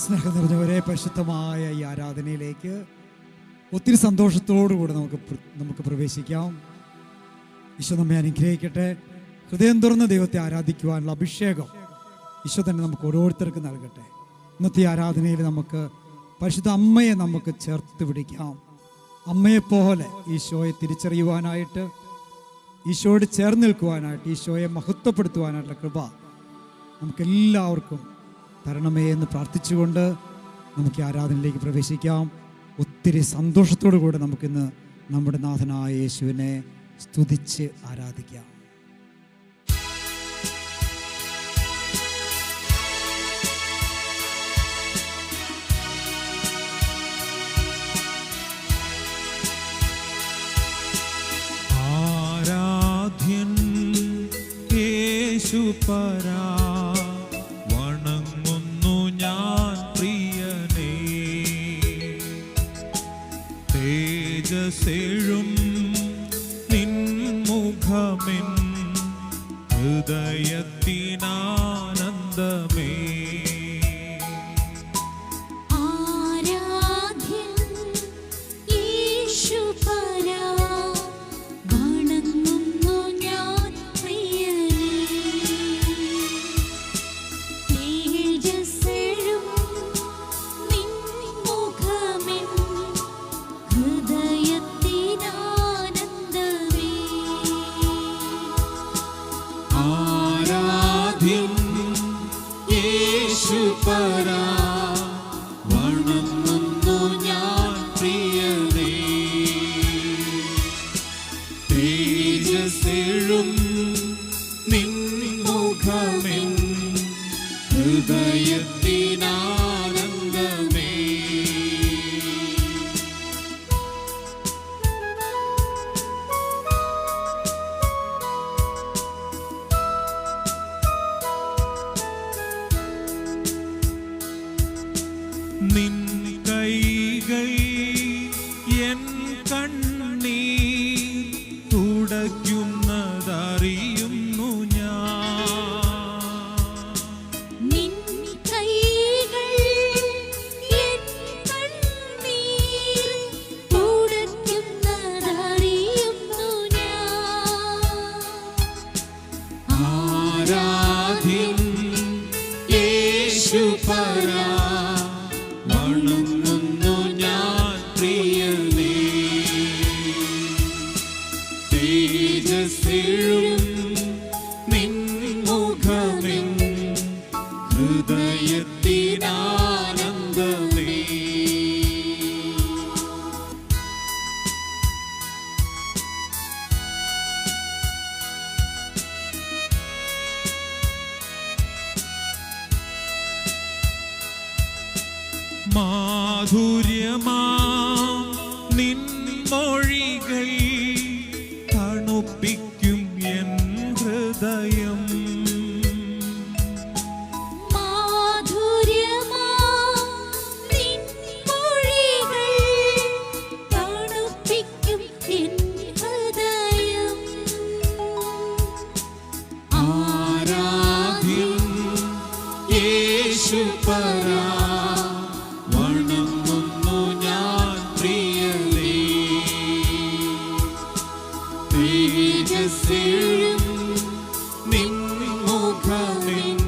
സ്നേഹം നിറഞ്ഞവരെ, പരിശുദ്ധമായ ഈ ആരാധനയിലേക്ക് ഒത്തിരി സന്തോഷത്തോടുകൂടി നമുക്ക് പ്രവേശിക്കാം. ഈശോ നമ്മെ അനുഗ്രഹിക്കട്ടെ. ഹൃദയം തുറന്ന് ദൈവത്തെ ആരാധിക്കുവാനുള്ള അഭിഷേകം ഈശോ തന്നെ നമുക്ക് ഓരോരുത്തർക്കും നൽകട്ടെ. ഇന്നത്തെ ആരാധനയിൽ നമുക്ക് പരിശുദ്ധ അമ്മയെ നമുക്ക് ചേർത്ത് പിടിക്കാം. അമ്മയെപ്പോലെ ഈശോയെ തിരിച്ചറിയുവാനായിട്ട്, ഈശോയോട് ചേർന്ന് നിൽക്കുവാനായിട്ട്, ഈശോയെ മഹത്വപ്പെടുത്തുവാനായിട്ടുള്ള കൃപ നമുക്കെല്ലാവർക്കും തരണമേ എന്ന് പ്രാർത്ഥിച്ചുകൊണ്ട് നമുക്ക് ഈ ആരാധനയിലേക്ക് പ്രവേശിക്കാം. ഒത്തിരി സന്തോഷത്തോടു കൂടെ നമുക്കിന്ന് നമ്മുടെ നാഥനായ യേശുവിനെ സ്തുതിച്ച് ആരാധിക്കാം. ആരാധ്യൻ യേശുപരാ തേജസ്സേഴും നിൻ മുഖമെൻ ഹൃദയത്തിനാനന്ദമേ. ആരാധ്യൻ യേശുപരാ വണങ്ങുന്നു ഞാൻ പ്രിയനേ. തേജസ്സേഴും നിൻ മുഖമെൻ ഹൃദയത്തിനാനന്ദമേ. ആരാധ്യൻ യേശുപരാ വണങ്ങുന്നു ഞാൻ പ്രിയനേ. തേജസ്സേഴും നിൻ മുഖമെൻ ഹൃദയത്തിനാനന്ദമേ. നിൻ കൈകൾ എൻ കണ്ണീർ തുടയ്ക്കുന്നതറിയുന്നു ഞാൻ. നിൻ കൈകൾ എൻ കണ്ണീർ തുടയ്ക്കുന്നതറിയുന്നു ഞാൻ. ആരാധ്യൻ യേശുപരാ വണങ്ങുന്നു ഞാൻ പ്രിയനേ. തേജസ്സേഴും നിൻ മുഖമെൻ ഹൃദയത്തിനാനന്ദമേ. മാധുര്യമാം നിൻ മൊഴികൾ തണുപ്പിക്കും എൻ ഹൃദയം. മാധുര്യമാം നിൻ മൊഴികൾ തണുപ്പിക്കും എൻ ഹൃദയം. ആരാധ്യൻ യേശുപരാ വണങ്ങുന്നു ഞാൻ പ്രിയനേ. തേജസ്സിലും നിൻ മുഖമിൻ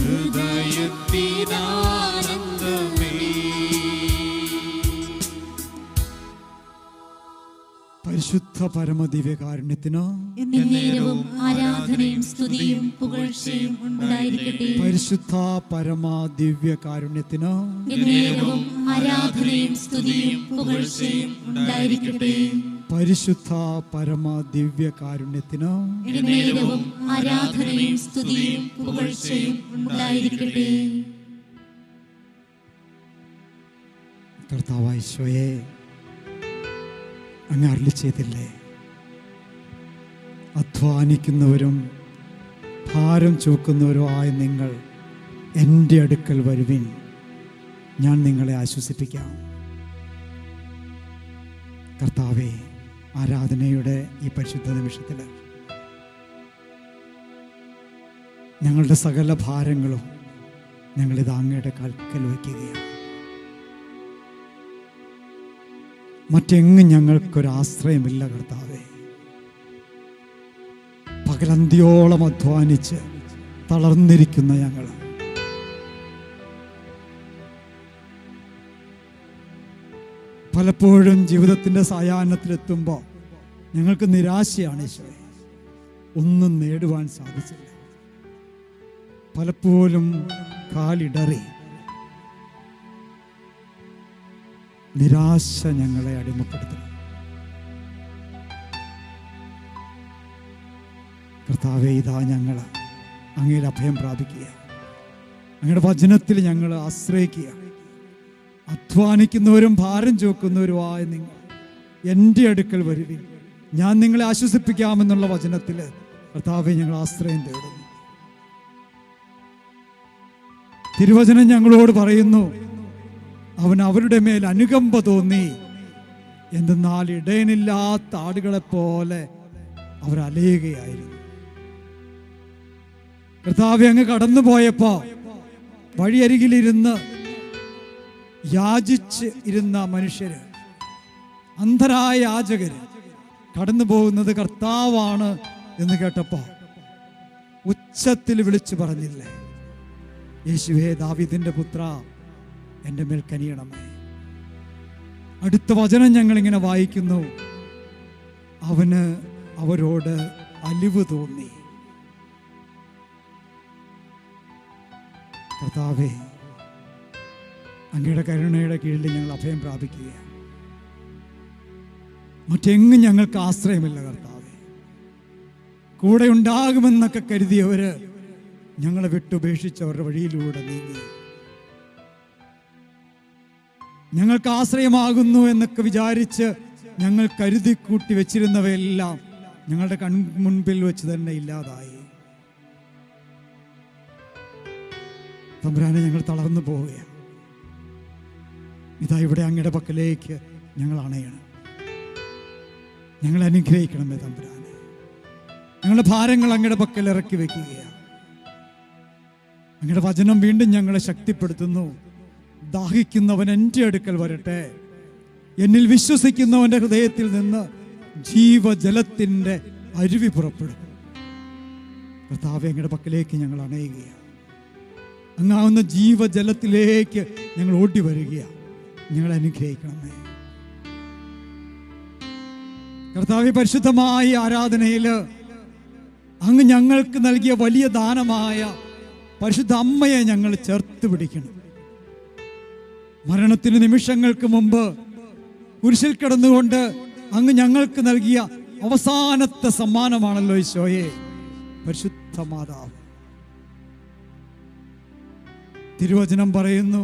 ഹൃദയത്തിനാനന്ദമേ. പരിശുദ്ധ പരമദിവ്യകാരുണ്യത്തിന് എന്നേരവും ആരാധനയും സ്തുതിയും പുകഴ്ചയും ഉണ്ടായിരിക്കട്ടെ. പരിശുദ്ധ പരമദിവ്യകാരുണ്യത്തിന് എന്നേരവും ആരാധനയും സ്തുതിയും പുകഴ്ചയും ഉണ്ടായിരിക്കട്ടെ. പരിശുദ്ധ പരമദിവ്യകാരുണ്യത്തിന് എന്നേരവും ആരാധനയും സ്തുതിയും പുകഴ്ചയും ഉണ്ടായിരിക്കട്ടെ. കർത്താവായ ഈശോയെ, അങ്ങ് അരുളി ചെയ്തില്ലേ, അധ്വാനിക്കുന്നവരും ഭാരം ചുമക്കുന്നവരുമായ നിങ്ങൾ എൻ്റെ അടുക്കൽ വരുവിൻ, ഞാൻ നിങ്ങളെ ആശ്വസിപ്പിക്കാം. കർത്താവേ, ആരാധനയുടെ ഈ പരിശുദ്ധ നിമിഷത്തിൽ ഞങ്ങളുടെ സകല ഭാരങ്ങളും ഞങ്ങളിത് അങ്ങയുടെ കാൽക്കൽ വയ്ക്കുകയാണ്. മറ്റെങ്ങും ഞങ്ങൾക്കൊരാശ്രയമില്ല കർത്താവേ. പകലന്തിയോളം അധ്വാനിച്ച് തളർന്നിരിക്കുന്ന ഞങ്ങൾ പലപ്പോഴും ജീവിതത്തിൻ്റെ സായാഹ്നത്തിലെത്തുമ്പോൾ ഞങ്ങൾക്ക് നിരാശയാണ് ഈശോയെ. ഒന്നും നേടുവാൻ സാധിച്ചില്ല. പലപ്പോഴും കാലിടറി നിരാശ ഞങ്ങളെ അടിമപ്പെടുത്തുന്നു. കർത്താവേ, ഇതാ ഞങ്ങൾ അങ്ങയിൽ അഭയം പ്രാപിക്കുക, അങ്ങയുടെ വചനത്തിൽ ഞങ്ങൾ ആശ്രയിക്കുക. അധ്വാനിക്കുന്നവരും ഭാരം ചുമക്കുന്നവരുമായ നിങ്ങൾ എൻ്റെ അടുക്കൽ വരുവിൻ, ഞാൻ നിങ്ങളെ ആശ്വസിപ്പിക്കാമെന്നുള്ള വചനത്തിൽ കർത്താവേ ഞങ്ങൾ ആശ്രയം തേടുന്നു. തിരുവചനം ഞങ്ങളോട് പറയുന്നു, അവൻ അവരുടെ മേൽ അനുകമ്പ തോന്നി, എന്തെന്നാൽ ഇടയനില്ലാത്ത ആടുകളെപ്പോലെ അവർ അലയുകയായിരുന്നു. കർത്താവേ, അങ്ങ് കടന്നു പോയപ്പോ വഴിയരികിലിരുന്ന് യാചിച്ച് ഇരുന്ന മനുഷ്യര്, അന്ധരായ യാചകര് കടന്നു പോകുന്നത് കർത്താവാണ് എന്ന് കേട്ടപ്പോ ഉച്ചത്തിൽ വിളിച്ചു പറഞ്ഞില്ലേ, യേശുവേ, ദാവീദിന്റെ പുത്ര, എൻ്റെ മേൽ കനിയണമേ. അടുത്ത വചനം ഞങ്ങളിങ്ങനെ വായിക്കുന്നു, അവന് അവരോട് അലിവ് തോന്നി. കർത്താവേ, അങ്ങയുടെ കരുണയുടെ കീഴിൽ ഞങ്ങൾ അഭയം പ്രാപിക്കുകയാണ്. മറ്റെങ്ങും ഞങ്ങൾക്ക് ആശ്രയമില്ല കർത്താവേ. കൂടെ ഉണ്ടാകുമെന്നൊക്കെ കരുതിയവര് ഞങ്ങളെ വിട്ടുപേക്ഷിച്ച് അവരുടെ വഴിയിലൂടെ നീങ്ങി. ഞങ്ങൾക്ക് ആശ്രയമാകുന്നു എന്നൊക്കെ വിചാരിച്ച് ഞങ്ങൾ കരുതി കൂട്ടി വെച്ചിരുന്നവയെല്ലാം ഞങ്ങളുടെ കൺമുൻപിൽ വെച്ച് തന്നെ ഇല്ലാതായി. തമ്പുരാനെ, ഞങ്ങൾ തളർന്നു പോവുകയാണ്. ഇതാ ഇവിടെ അങ്ങയുടെ പക്കലേക്ക് ഞങ്ങൾ അണയണം. ഞങ്ങൾ അനുഗ്രഹിക്കണമേ തമ്പുരാനെ. ഞങ്ങളുടെ ഭാരങ്ങൾ അങ്ങയുടെ പക്കൽ ഇറക്കി വെക്കുകയാണ്. അങ്ങയുടെ വചനം വീണ്ടും ഞങ്ങളെ ശക്തിപ്പെടുത്തുന്നു. ദാഹിക്കുന്നവൻ എൻ്റെ അടുക്കൽ വരട്ടെ, എന്നിൽ വിശ്വസിക്കുന്നവന്റെ ഹൃദയത്തിൽ നിന്ന് ജീവജലത്തിൻ്റെ അരുവി പുറപ്പെടും. കർത്താവേ, അങ്ങയുടെ പക്കലേക്ക് ഞങ്ങൾ അണയുകയാണ്. അങ്ങാവുന്ന ജീവജലത്തിലേക്ക് ഞങ്ങൾ ഓടി വരികയാണ്. ഞങ്ങളെ അനുഗ്രഹിക്കണമേ കർത്താവേ. പരിശുദ്ധമായ ആരാധനയിൽ അങ്ങ് ഞങ്ങൾക്ക് നൽകിയ വലിയ ദാനമായ പരിശുദ്ധ അമ്മയെ ഞങ്ങൾ ചേർത്ത് പിടിക്കണം. മരണത്തിന് നിമിഷങ്ങൾക്ക് മുമ്പ് കുരിശിൽ കിടന്നുകൊണ്ട് അങ്ങ് ഞങ്ങൾക്ക് നൽകിയ അവസാനത്തെ സമ്മാനമാണല്ലോ ഈശോയെ, പരിശുദ്ധ മാതാവ്. തിരുവചനം പറയുന്നു,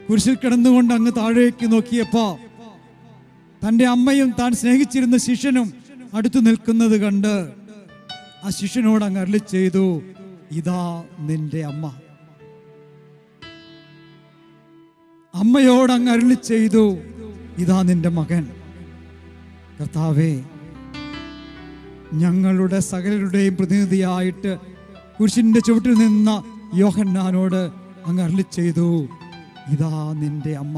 കുരിശിൽ കിടന്നുകൊണ്ട് അങ്ങ് താഴേക്ക് നോക്കിയപ്പോ തൻ്റെ അമ്മയും താൻ സ്നേഹിച്ചിരുന്ന ശിഷ്യനും അടുത്തു നിൽക്കുന്നത് കണ്ട് ആ ശിഷ്യനോട് അങ്ങ് അരുളി ചെയ്തു, ഇതാ നിന്റെ അമ്മ. അമ്മയോട് അങ്ങ് അരുളി ചെയ്തു, ഇതാ നിന്റെ മകൻ. കർത്താവേ, ഞങ്ങളുടെ സകലരുടെയും പ്രതിനിധിയായിട്ട് കുരിശിന്റെ ചുവട്ടിൽ നിന്ന യോഹന്നാനോട് അങ്ങ് അരുളി ചെയ്തു, ഇതാ നിന്റെ അമ്മ.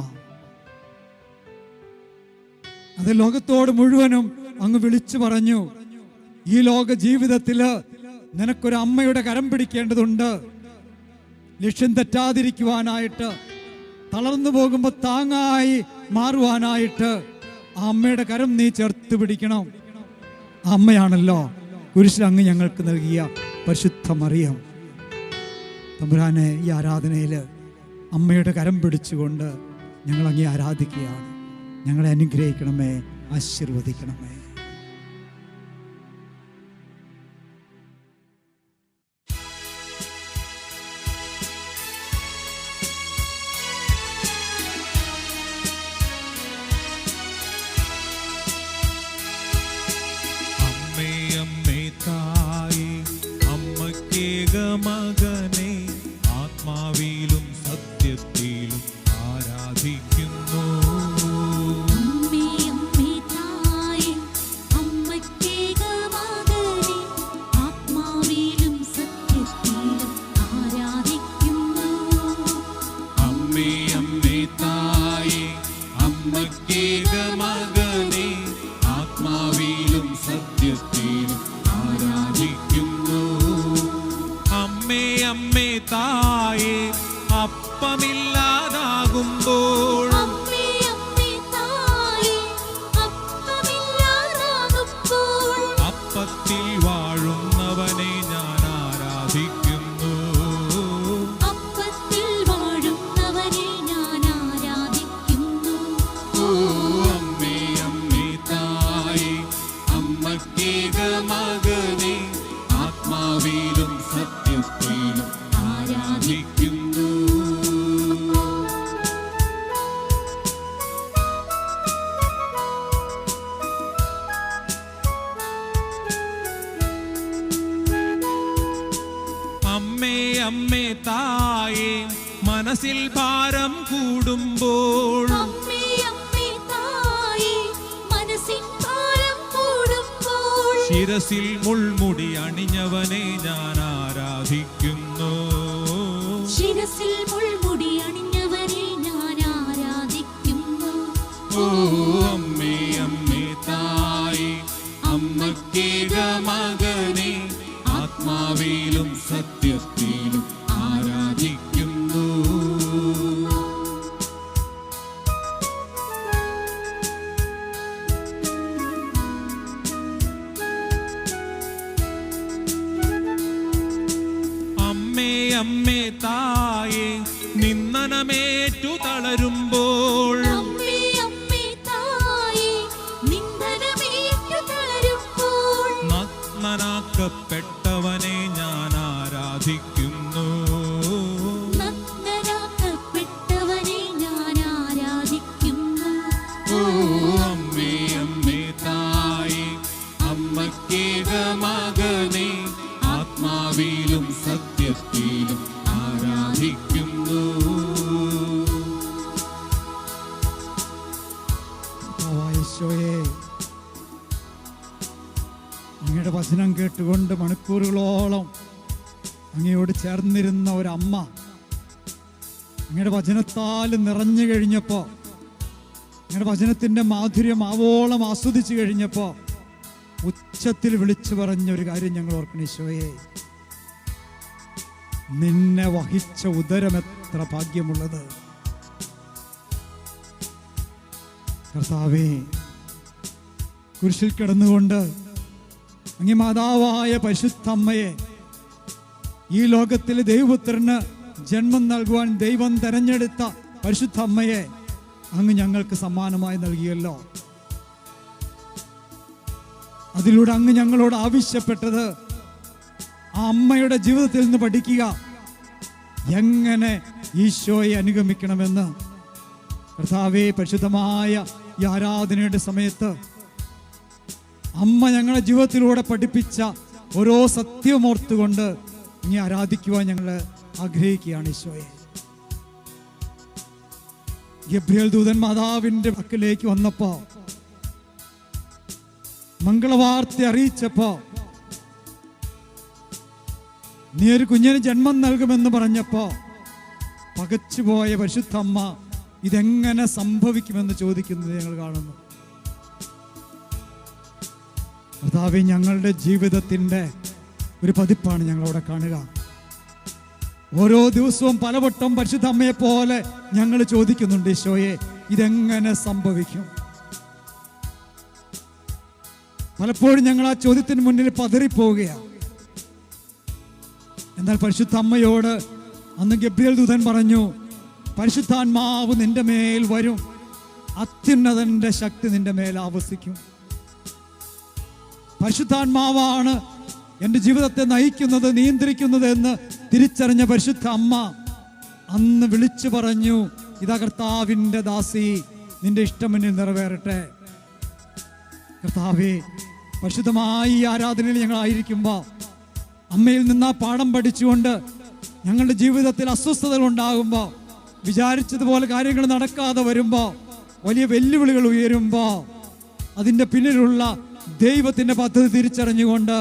അത് ലോകത്തോട് മുഴുവനും അങ്ങ് വിളിച്ചു പറഞ്ഞു, ഈ ലോക ജീവിതത്തില് നിനക്കൊരു അമ്മയുടെ കരം പിടിക്കേണ്ടതുണ്ട്. ലക്ഷ്യം തെറ്റാതിരിക്കുവാനായിട്ട്, തളർന്നു പോകുമ്പോൾ താങ്ങായി മാറുവാനായിട്ട് ആ അമ്മയുടെ കരം നീ ചേർത്ത് പിടിക്കണം. ആ അമ്മയാണല്ലോ കുരിശിൽ അങ്ങ് ഞങ്ങൾക്ക് നൽകിയ പരിശുദ്ധ മറിയം. തമ്പുരാനെ, ഈ ആരാധനയിൽ അമ്മയുടെ കരം പിടിച്ചുകൊണ്ട് ഞങ്ങൾ അങ്ങേ ആരാധിക്കുകയാണ്. ഞങ്ങളെ അനുഗ്രഹിക്കണമേ, ആശീർവദിക്കണമേ. മകനെ ആത്മാവിലും സത്യത്തിലും ആരാധിക്കുന്നു. അമ്മേ അമ്മേ തായേ അമ്മക്കേക മകനെ ആത്മാവിലും സത്യത്തിലും ആരാധിക്കുന്നു. അമ്മേ അമ്മേ തായേ അമ്മക്കേക മകനെ ആത്മാവിലും സത്യത്തിലും ആരാധിക്കുന്നു. അമ്മേ അമ്മേ തായേ അപ്പമില്ലാതാകുമ്പോൾ, അമ്മേ അമ്മേ തായേ അപ്പമില്ലാതാകുമ്പോൾ അപ്പത്തിൽ വാഴുന്നവനെ ഞാൻ ആരാധിക്കുന്നു. അപ്പത്തിൽ വാഴുന്നവനെ ഞാൻ ആരാധിക്കുന്നു. ഓ അമ്മേ അമ്മേ തായേ അമ്മക്കേക മകനെ ആത്മാവിലും സത്യത്തിലും ആരാധിക്കുന്നു. അമ്മേ അമ്മേ തായേ മനസ്സിൽ ഭാരം കൂടുമ്പോൾ, അമ്മേ അമ്മേ തായേ മനസ്സിൻ ഭാരം കൂടുമ്പോൾ ശിരസിൽ മുൾമുടി അണിഞ്ഞവനെ ഞാൻ ആരാധിക്കുന്നു. ശിരസിൽ മുൾമുടി അണിഞ്ഞവനെ ഞാൻ ആരാധിക്കുന്നു. ഓ അമ്മേ അമ്മേ തായേ അമ്മക്കേക മകനെ ആത്മാവിലും സത്യത്തിലും ആരാധിക്കുന്നു. അമ്മേ അമ്മേ തായേ നിന്ദനമേറ്റു തളരുമ്പോൾ, അമ്മേ അമ്മേ തായേ നിന്ദനമേറ്റു തളരുമ്പോൾ നഗ്നനാക്കപ്പെട്ടവനെ ഞാൻ ആരാധിക്കുന്നു. നഗ്നനാക്കപ്പെട്ടവനെ ഞാൻ ആരാധിക്കുന്നു. ഓ അമ്മേ അമ്മേ തായേ അമ്മക്കേക മകനെ ആത്മാവിലും സത്യത്തിലും ആരാധിക്കുന്നു. യേശോയെ, അങ്ങയുടെ വചനം കേട്ടുകൊണ്ട് മണിക്കൂറുകളോളം അങ്ങയോട് ചേർന്നിരുന്ന ഒരമ്മ അങ്ങയുടെ വചനത്താൽ നിറഞ്ഞു കഴിഞ്ഞപ്പോൾ, അങ്ങയുടെ വചനത്തിൻ്റെ മാധുര്യം ആവോളം ആസ്വദിച്ചു കഴിഞ്ഞപ്പോൾ ഉച്ചത്തിൽ വിളിച്ചു പറഞ്ഞ ഒരു കാര്യം ഞങ്ങൾ ഓർക്കണം. ഈശോയെ, നിന്നെ വഹിച്ച ഉദരം എത്ര ഭാഗ്യമുള്ളത്. കർത്താവേ, കുരിശിൽ കിടന്നുകൊണ്ട് അങ്ങേ മാതാവായ പരിശുദ്ധ അമ്മയെ, ഈ ലോകത്തിലെ ദൈവപുത്രന് ജന്മം നൽകുവാൻ ദൈവം തെരഞ്ഞെടുത്ത പരിശുദ്ധ അമ്മയെ അങ്ങ് ഞങ്ങൾക്ക് സമ്മാനമായി നൽകിയല്ലോ. അതിലൂടെ അങ്ങ് ഞങ്ങളോട് ആവശ്യപ്പെട്ടത് ആ അമ്മയുടെ ജീവിതത്തിൽ നിന്ന് പഠിക്കുക, എങ്ങനെ ഈശോയെ അനുഗമിക്കണമെന്ന്. കർത്താവേ, പരിശുദ്ധമായ ഈ ആരാധനയുടെ സമയത്ത് അമ്മ ഞങ്ങളുടെ ജീവിതത്തിലൂടെ പഠിപ്പിച്ച ഓരോ സത്യമോർത്തുകൊണ്ട് ഇനി ആരാധിക്കുവാൻ ഞങ്ങൾ ആഗ്രഹിക്കുകയാണ്. ഈശോയെ, ഗബ്രിയേൽ ദൂതൻ മാതാവിന്റെ പക്കലേക്ക് വന്നപ്പോ, മംഗളവാർത്ത അറിയിച്ചപ്പോ, നീ ഒരു കുഞ്ഞിന് ജന്മം നൽകുമെന്ന് പറഞ്ഞപ്പോ പകച്ചുപോയ പരിശുദ്ധ അമ്മ ഇതെങ്ങനെ സംഭവിക്കുമെന്ന് ചോദിക്കുന്നത് ഞങ്ങൾ കാണുന്നു. കർത്താവേ, ഞങ്ങളുടെ ജീവിതത്തിൻ്റെ ഒരു പതിപ്പാണ് ഞങ്ങളവിടെ കാണുക. ഓരോ ദിവസവും പലവട്ടം പരിശുദ്ധ അമ്മയെ പോലെ ഞങ്ങൾ ചോദിക്കുന്നുണ്ട്, ഈശോയെ ഇതെങ്ങനെ സംഭവിക്കും? പലപ്പോഴും ഞങ്ങൾ ആ ചോദ്യത്തിന് മുന്നിൽ പതറിപ്പോവുകയാണ്. എന്നാൽ പരിശുദ്ധ അമ്മയോട് അന്ന് ഗബ്രിയേൽ ദൂതൻ പറഞ്ഞു, പരിശുദ്ധാത്മാവ് നിന്റെ മേൽ വരും, അത്യുന്നതന്റെ ശക്തി നിന്റെ മേൽ ആവസിക്കും. പരിശുദ്ധാത്മാവാണ് എൻ്റെ ജീവിതത്തെ നയിക്കുന്നത്, നിയന്ത്രിക്കുന്നത് എന്ന് തിരിച്ചറിഞ്ഞ പരിശുദ്ധ അമ്മ അന്ന് വിളിച്ചു പറഞ്ഞു, ഇതാ കർത്താവിൻ്റെ ദാസി, നിന്റെ ഇഷ്ടം എന്നിൽ നിറവേറട്ടെ. കർത്താവേ, പരിശുദ്ധമായി ഈ ആരാധനയിൽ ഞങ്ങളായിരിക്കുമ്പോൾ അമ്മയിൽ നിന്ന് ആ പാഠം പഠിച്ചുകൊണ്ട് ഞങ്ങളുടെ ജീവിതത്തിൽ അസ്വസ്ഥതകൾ ഉണ്ടാകുമ്പോൾ, വിചാരിച്ചതുപോലെ കാര്യങ്ങൾ നടക്കാതെ വരുമ്പോൾ, വലിയ വെല്ലുവിളികൾ ഉയരുമ്പോൾ, അതിൻ്റെ പിന്നിലുള്ള ദൈവത്തിൻ്റെ പദ്ധതി തിരിച്ചറിഞ്ഞുകൊണ്ട്,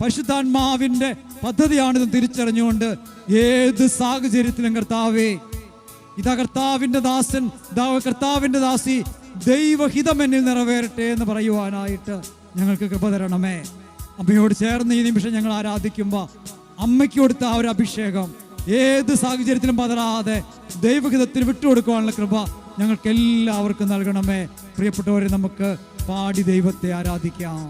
പരിശുദ്ധാത്മാവിൻ്റെ പദ്ധതിയാണിത് തിരിച്ചറിഞ്ഞുകൊണ്ട്, ഏത് സാഹചര്യത്തിലും കർത്താവേ, ഇതാ കർത്താവിൻ്റെ ദാസൻ, ഇതാ കർത്താവിൻ്റെ ദാസി, ദൈവഹിതം എന്നിൽ നിറവേറട്ടെ എന്ന് പറയുവാനായിട്ട് ഞങ്ങൾക്ക് കൃപ തരണമേ. അമ്മയോട് ചേർന്ന് ഈ നിമിഷം ഞങ്ങൾ ആരാധിക്കുമ്പോൾ അമ്മയ്ക്ക് കൊടുത്ത ആ ഒരു അഭിഷേകം ഏത് സാഹചര്യത്തിലും പതറാതെ ദൈവഹിതത്തിൽ വിട്ടുകൊടുക്കുവാനുള്ള കൃപ ഞങ്ങൾക്ക് എല്ലാവർക്കും നൽകണമേ. പ്രിയപ്പെട്ടവരെ, നമുക്ക് പാടി ദൈവത്തെ ആരാധിക്കാം.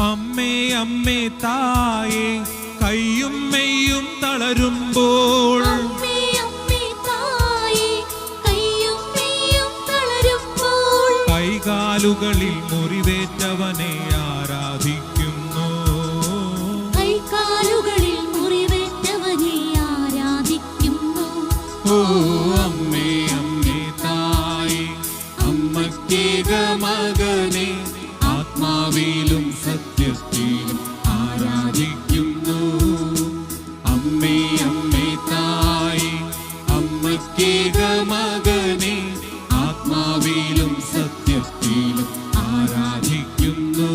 അമ്മേ അമ്മേ തായേ, കയ്യും മെയ്യും തളരുമ്പോൾ, അമ്മേ അമ്മേ തായേ, കയ്യും മെയ്യും തളരുമ്പോൾ, കൈകാലുകളിൽ മുറിവേറ്റവനെ ആരാധിക്കുന്നു, കൈകാലുകളിൽ മുറിവേറ്റവനെ ആരാധിക്കുന്നു. ഓ അമ്മേ അമ്മേ തായേ, അമ്മക്കേക മകനെ ആത്മാവിലും സത്യത്തിലും ആരാധിക്കുന്നു. അമ്മേ അമ്മേ തായേ, അമ്മക്കേക മകനെ ആത്മാവിലും സത്യത്തിലും ആരാധിക്കുന്നു.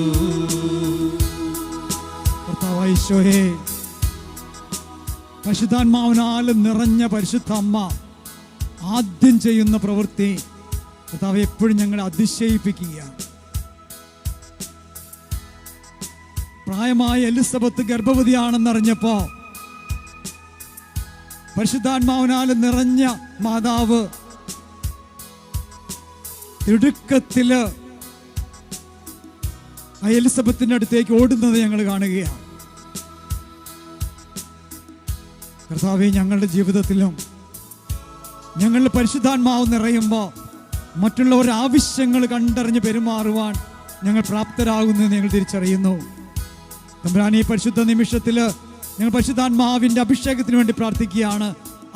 കർത്താവായ ഈശോയേ, പരിശുദ്ധാത്മാവിനാൽ നിറഞ്ഞ പരിശുദ്ധ അമ്മ ആദ്യം ചെയ്യുന്ന പ്രവൃത്തി കർത്താവ് എപ്പോഴും ഞങ്ങളെ അതിശയിപ്പിക്കുകയാണ്. പ്രായമായ എലിസബത്ത് ഗർഭവതിയാണെന്നറിഞ്ഞപ്പോ പരിശുദ്ധാത്മാവിനാൽ നിറഞ്ഞ മാതാവ് തിടുക്കത്തില് ആ എലിസബത്തിന്റെ അടുത്തേക്ക് ഓടുന്നത് ഞങ്ങൾ കാണുകയാണ്. കർത്താവേ, ഞങ്ങളുടെ ജീവിതത്തിലും ഞങ്ങളുടെ പരിശുദ്ധാത്മാവ് നിറയുമ്പോൾ മറ്റുള്ളവരുടെ ആവശ്യങ്ങൾ കണ്ടറിഞ്ഞ് പെരുമാറുവാൻ ഞങ്ങൾ പ്രാപ്തരാകുന്നത് ഞങ്ങൾ തിരിച്ചറിയുന്നു. തമ്പുരാനേ, ഈ പരിശുദ്ധ നിമിഷത്തിൽ ഞങ്ങൾ പരിശുദ്ധാത്മാവിൻ്റെ അഭിഷേകത്തിന് വേണ്ടി പ്രാർത്ഥിക്കുകയാണ്.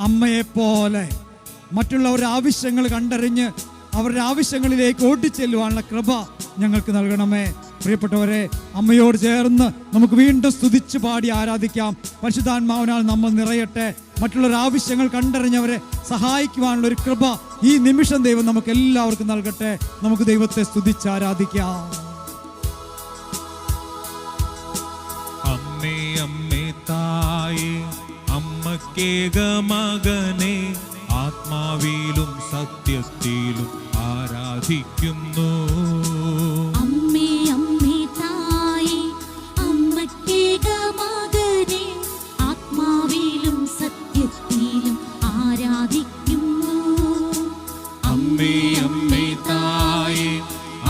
അമ്മയെപ്പോലെ മറ്റുള്ളവരുടെ ആവശ്യങ്ങൾ കണ്ടറിഞ്ഞ് അവരുടെ ആവശ്യങ്ങളിലേക്ക് ഓടിച്ചെല്ലുവാനുള്ള കൃപ ഞങ്ങൾക്ക് നൽകണമേ. പ്രിയപ്പെട്ടവരെ, അമ്മയോട് ചേർന്ന് നമുക്ക് വീണ്ടും സ്തുതിച്ച് പാടി ആരാധിക്കാം. പരിശുദ്ധാത്മാവിനാൽ നമ്മൾ നിറയട്ടെ. മറ്റുള്ളവരുടെ ആവശ്യങ്ങൾ കണ്ടറിഞ്ഞവരെ സഹായിക്കുവാനുള്ള ഒരു കൃപ ഈ നിമിഷം ദൈവം നമുക്ക് എല്ലാവർക്കും നൽകട്ടെ. നമുക്ക് ദൈവത്തെ സ്തുതിച്ച് ആരാധിക്കാം. അമ്മേ അമ്മേ തായേ, അമ്മക്കേക മകനെ ആത്മാവിലും സത്യത്തിലും ആരാധിക്കുന്നു. അമ്മേ അമ്മേ തായേ, അമ്മക്കേക മകനെ ആത്മാവിലും സത്യത്തിലും ആരാധിക്കുന്നു. അമ്മേ അമ്മേ തായേ,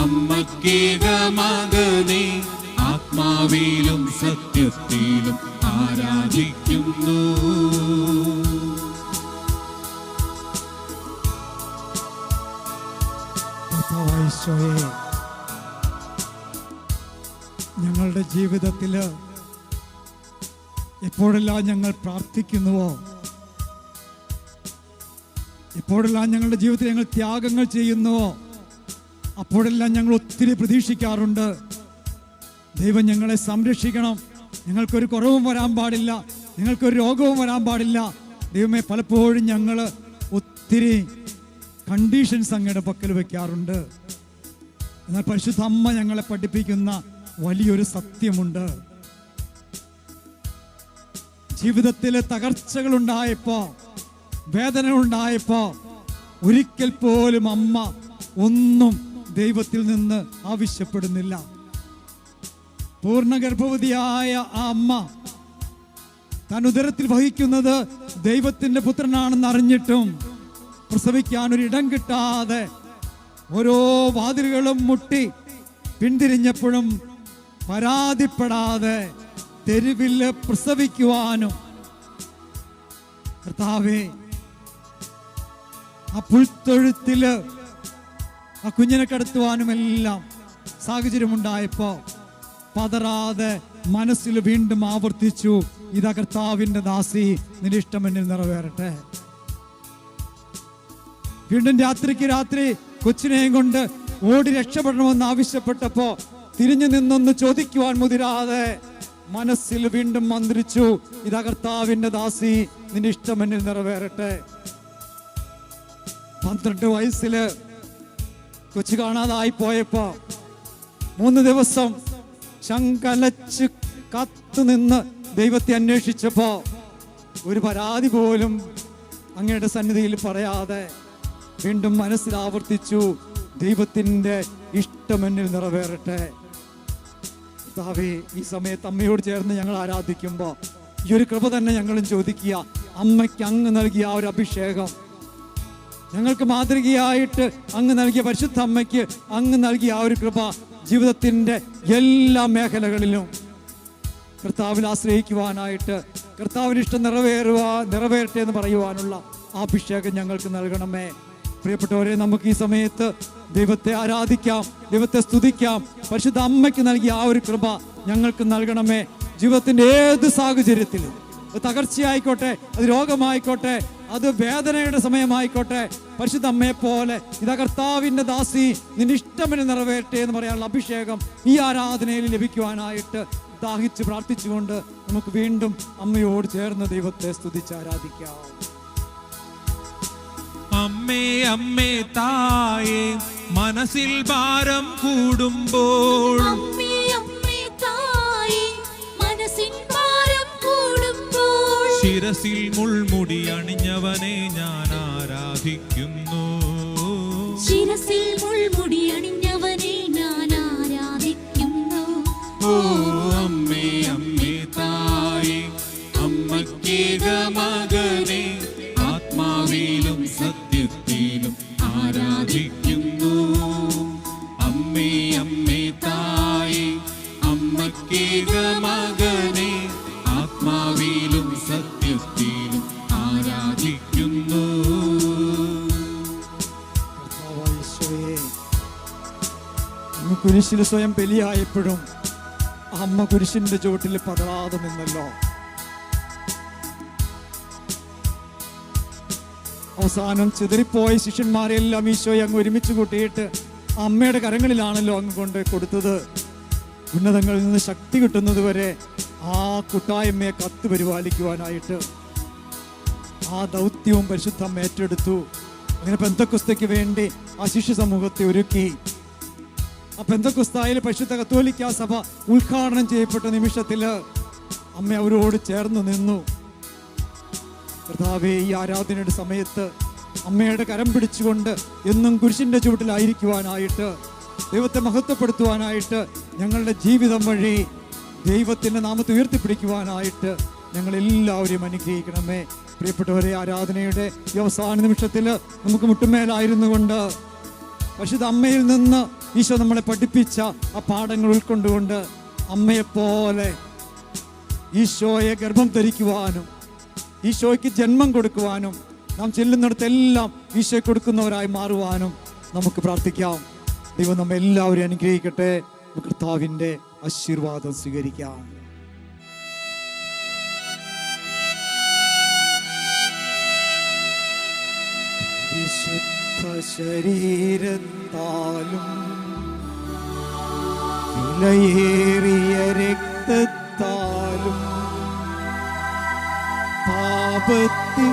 അമ്മക്കേക മകനെ ആത്മാവിലും സത്യത്തിലും ആരാധിക്കുന്നു. ഈശോയെ, ഞങ്ങളുടെ ജീവിതത്തിൽ എപ്പോഴെല്ലാം ഞങ്ങൾ പ്രാർത്ഥിക്കുന്നുവോ, എപ്പോഴെല്ലാം ഞങ്ങളുടെ ജീവിതത്തിൽ ഞങ്ങൾ ത്യാഗങ്ങൾ ചെയ്യുന്നുവോ, അപ്പോഴെല്ലാം ഞങ്ങൾ ഒത്തിരി പ്രതീക്ഷിക്കാറുണ്ട്. ദൈവം ഞങ്ങളെ സംരക്ഷിക്കണം, ഞങ്ങൾക്കൊരു കുറവും വരാൻ പാടില്ല, ഞങ്ങൾക്കൊരു രോഗവും വരാൻ പാടില്ല. ദൈവമേ, പലപ്പോഴും ഞങ്ങൾ ഒത്തിരി കണ്ടീഷൻസ് അങ്ങയുടെ പക്കൽ വെക്കാറുണ്ട്. എന്നാൽ പരിശുദ്ധ അമ്മ ഞങ്ങളെ പഠിപ്പിക്കുന്ന വലിയൊരു സത്യമുണ്ട്. ജീവിതത്തിലെ തകർച്ചകളുണ്ടായപ്പോ, വേദനകളുണ്ടായപ്പോ ഒരിക്കൽ പോലും അമ്മ ഒന്നും ദൈവത്തിൽ നിന്ന് ആവശ്യപ്പെടുന്നില്ല. പൂർണ്ണ ഗർഭവതിയായ ആ അമ്മ താൻ ഉദരത്തിൽ വഹിക്കുന്നത് ദൈവത്തിന്റെ പുത്രനാണെന്ന് അറിഞ്ഞിട്ടും പ്രസവിക്കാൻ ഒരു ഇടം കിട്ടാതെ ഓരോ വാതിലുകളും മുട്ടി പിന്തിരിഞ്ഞപ്പോഴും പരാതിപ്പെടാതെ തെരുവിൽ പ്രസവിക്കുവാനും കർത്താവേ ആ പുൽത്തൊഴുത്തില് ആ കുഞ്ഞിനെ കടത്തുവാനും എല്ലാം സാഹചര്യമുണ്ടായപ്പോ പതറാതെ മനസ്സിൽ വീണ്ടും ആവർത്തിച്ചു, ഇതാ കർത്താവിന്റെ ദാസി, നിന്റെ ഇഷ്ടം എന്നിൽ നിറവേറട്ടെ. വീണ്ടും രാത്രിക്ക് രാത്രി കൊച്ചിനെയും കൊണ്ട് ഓടി രക്ഷപ്പെടണമെന്ന് ആവശ്യപ്പെട്ടപ്പോ തിരിഞ്ഞു നിന്നൊന്ന് ചോദിക്കുവാൻ മുതിരാതെ മനസ്സിൽ വീണ്ടും മന്ത്രിച്ചു, ഇതാ കർത്താവിന്റെ ദാസി, നിന്റെ ഇഷ്ടം എന്നിൽ നിറവേറട്ടെ. 12 വയസ്സില് കൊച്ചു കാണാതായി പോയപ്പോ 3 ദിവസം ശങ്കലച്ച് കാത്തുനിന്ന് ദൈവത്തെ അന്വേഷിച്ചപ്പോ ഒരു പരാതി പോലും അങ്ങയുടെ സന്നിധിയിൽ പറയാതെ വീണ്ടും മനസ്സിൽ ആവർത്തിച്ചു, ദൈവത്തിന്റെ ഇഷ്ടം എന്നിൽ നിറവേറട്ടെ. കർത്താവേ, ഈ സമയത്ത് അമ്മയോട് ചേർന്ന് ഞങ്ങൾ ആരാധിക്കുമ്പോ ഈ ഒരു കൃപ തന്നെ ഞങ്ങളും ചോദിക്കുക. അമ്മയ്ക്ക് അങ്ങ് നൽകിയ ആ ഒരു അഭിഷേകം, ഞങ്ങൾക്ക് മാതൃകയായിട്ട് അങ്ങ് നൽകിയ പരിശുദ്ധ അമ്മയ്ക്ക് അങ്ങ് നൽകിയ ആ ഒരു കൃപ ജീവിതത്തിന്റെ എല്ലാ മേഖലകളിലും കർത്താവിൽ ആശ്രയിക്കുവാനായിട്ട്, കർത്താവിന് ഇഷ്ടം നിറവേറട്ടെ എന്ന് പറയുവാനുള്ള ആ അഭിഷേകം ഞങ്ങൾക്ക് നൽകണമേ. പ്രിയപ്പെട്ടവരെ, നമുക്ക് ഈ സമയത്ത് ദൈവത്തെ ആരാധിക്കാം, ദൈവത്തെ സ്തുതിക്കാം. പരിശുദ്ധ അമ്മയ്ക്ക് നൽകിയ ആ ഒരു കൃപ ഞങ്ങൾക്ക് നൽകണമേ. ജീവിതത്തിന്റെ ഏത് സാഹചര്യത്തിലും, അത് തകർച്ചയായിക്കോട്ടെ, അത് രോഗമായിക്കോട്ടെ, അത് വേദനയുടെ സമയമായിക്കോട്ടെ, പരിശുദ്ധ അമ്മയെ പോലെ ഇതാ കർത്താവിന്റെ ദാസി, നിന്റെ ഇഷ്ടമെന്ന് നിറവേറട്ടെ എന്ന് പറയാനുള്ള അഭിഷേകം ഈ ആരാധനയിൽ ലഭിക്കുവാനായിട്ട് ദാഹിച്ച് പ്രാർത്ഥിച്ചുകൊണ്ട് നമുക്ക് വീണ്ടും അമ്മയോട് ചേർന്ന് ദൈവത്തെ സ്തുതിച്ച് ആരാധിക്കാം. അമ്മേ അമ്മേ തായേ, മനസ്സിൽ ഭാരം കൂടുമ്പോൾ അമ്മേ അമ്മേ തായേ, മനസ്സിൻ ഭാരം കൂടുമ്പോൾ ശിരസിൽ മുൾമുടി അണിഞ്ഞവനെ ഞാൻ ആരാധിക്കുന്നു. ശിരസിൽ മുൾമുടി അണിഞ്ഞവനെ ഞാൻ ആരാധിക്കുന്നു. ഓ അമ്മേ അമ്മേ തായേ, അമ്മക്കേക മകനെ ആത്മാവിലും സത്യത്തിലും ആരാധിക്കുന്നു. അമ്മേ അമ്മേ തായേ, അമ്മക്കേക മകനെ ആത്മാവിലും സത്യത്തിലും ആരാധിക്കുന്നു. കുരിശിൽ സ്വയം ബലിയായപ്പോഴും അമ്മ കുരിശിന്റെ ചുവട്ടിൽ പതറാതെ നിന്നല്ലോ. അവസാനം ചിതറിപ്പോയ ശിഷ്യന്മാരെല്ലാം ഈശോയെ അങ്ങ് ഒരുമിച്ച് കൂട്ടിയിട്ട് അമ്മയുടെ കരങ്ങളിലാണല്ലോ അങ്ങ് കൊണ്ട് കൊടുത്തത്. ഉന്നതങ്ങളിൽ നിന്ന് ശക്തി കിട്ടുന്നത് വരെ ആ കൂട്ടായ്മയെ കത്ത് പരിപാലിക്കുവാനായിട്ട് ആ ദൗത്യവും പരിശുദ്ധ അമ്മ ഏറ്റെടുത്തു. അങ്ങനെ പെന്തക്കോസ്തയ്ക്ക് വേണ്ടി ആ ശിഷ്യ സമൂഹത്തെ ഒരുക്കി. ആ പെന്തക്കോസ്തായിൽ പരിശുദ്ധ കത്തോലിക്കാ സഭ ഉദ്ഘാടനം ചെയ്യപ്പെട്ട നിമിഷത്തില് അമ്മ അവരോട് ചേർന്ന് നിന്നു. കർത്താവേ, ഈ ആരാധനയുടെ സമയത്ത് അമ്മയുടെ കരം പിടിച്ചുകൊണ്ട് എന്നും കുരിശിന്റെ ചുവട്ടിലായിരിക്കുവാനായിട്ട്, ദൈവത്തെ മഹത്വപ്പെടുത്തുവാനായിട്ട്, ഞങ്ങളുടെ ജീവിതം വഴി ദൈവത്തിന്റെ നാമത്തെ ഉയർത്തിപ്പിടിക്കുവാനായിട്ട് ഞങ്ങളെല്ലാവരെയും അനുഗ്രഹിക്കണമേ. പ്രിയപ്പെട്ടവരെ, ആരാധനയുടെ ഈ അവസാന നിമിഷത്തിൽ നമുക്ക് മുട്ടുമേലായിരുന്നു കൊണ്ട് പരിശുദ്ധ അമ്മയിൽ നിന്ന് ഈശോ നമ്മളെ പഠിപ്പിച്ച ആ പാഠങ്ങൾ ഉൾക്കൊണ്ടുകൊണ്ട് അമ്മയെപ്പോലെ ഈശോയെ ഗർഭം ധരിക്കുവാനും ഈശോയ്ക്ക് ജന്മം കൊടുക്കുവാനും നാം ചെല്ലുന്നിടത്തെല്ലാം ഈശോയെ കൊടുക്കുന്നവരായി മാറുവാനും നമുക്ക് പ്രാർത്ഥിക്കാം. ദൈവം നമ്മെ എല്ലാവരെയും അനുഗ്രഹിക്കട്ടെ. കർത്താവിൻ്റെ ആശീർവാദം സ്വീകരിക്കാം. വിശുദ്ധ ശരീരത്താലും വിലയേറിയ രക്തത്താലും പാപത്തിൻ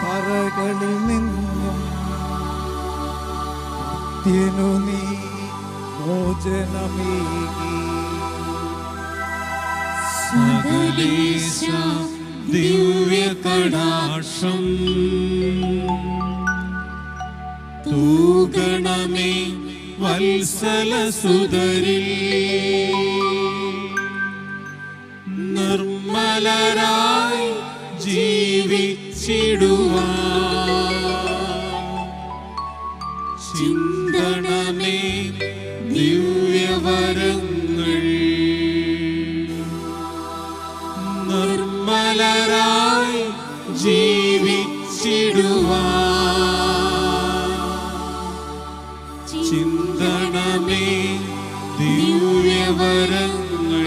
കറകളിൽ നിന്നും നിത്യനു നീ മോചനമേകി. സകലേശ ദിവ്യ കടാക്ഷം തൂകണമേ വത്സല സുതരിൽ നിർമ്മലരായി ജീവിച്ചിടുവാൻ ചിന്തണമേ ദിവ്യവരങ്ങൾ നിർമ്മലരായി ജീവിച്ചിടുവാൻ ചിന്തണമേ ദിവ്യവരങ്ങൾ